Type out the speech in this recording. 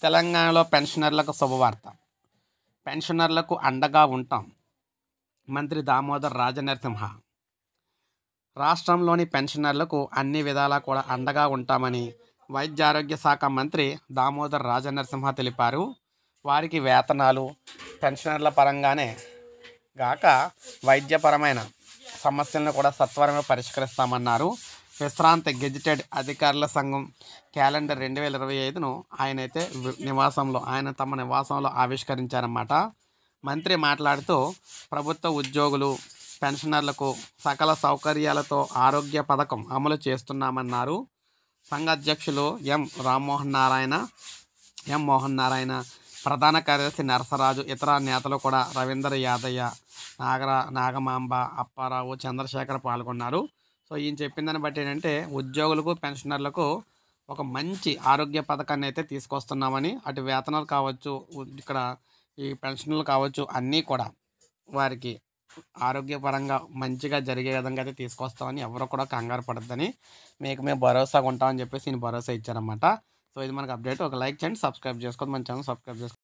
తెలంగాణలో పెన్షనర్లకు శుభవార్త. పెన్షనర్లకు అండగా ఉంటాం. మంత్రి దామోదర్ రాజనరసింహ. రాష్ట్రంలోని పెన్షనర్లకు అన్ని విధాలా కూడా అండగా ఉంటామని వైద్యారోగ్య శాఖ మంత్రి దామోదర్ రాజనరసింహ తెలిపారు. వారికి వేతనాలు పెన్షనర్ల పరంగానే గాక వైద్యపరమైన సమస్యలను కూడా సత్వరమే పరిష్కరిస్తామన్నారు. విశ్రాంతి గెజిటెడ్ అధికారుల సంఘం క్యాలెండర్ 2025ను ఆయన తమ నివాసంలో ఆవిష్కరించారన్నమాట. మంత్రి మాట్లాడుతూ ప్రభుత్వ ఉద్యోగులు పెన్షనర్లకు సకల సౌకర్యాలతో ఆరోగ్య పథకం అమలు చేస్తున్నామన్నారు. సంఘ అధ్యక్షులు ఎం మోహన్ నారాయణ, ప్రధాన కార్యదర్శి నరసరాజు, ఇతర నేతలు కూడా రవీందర్ యాదయ్య, నాగమాంబ, అప్పారావు, చంద్రశేఖర్ పాల్గొన్నారు. సో ఈయన చెప్పిన దాన్ని బట్టి ఏంటంటే ఉద్యోగులకు పెన్షనర్లకు ఒక మంచి ఆరోగ్య పథకాన్ని అయితే తీసుకొస్తున్నామని, అటు వేతనాలు కావచ్చు, ఇక్కడ ఈ పెన్షన్లు కావచ్చు, అన్నీ కూడా వారికి ఆరోగ్యపరంగా మంచిగా జరిగే విధంగా అయితే తీసుకొస్తామని, ఎవరు కూడా కంగారు పడద్దని మేము భరోసాగా ఉంటామని చెప్పేసి ఈయన భరోసా ఇచ్చారన్నమాట. సో ఇది మనకు అప్డేట్. ఒక లైక్ చేయండి, సబ్స్క్రైబ్ చేసుకోండి, మన ఛానల్ సబ్స్క్రైబ్ చేసుకోండి.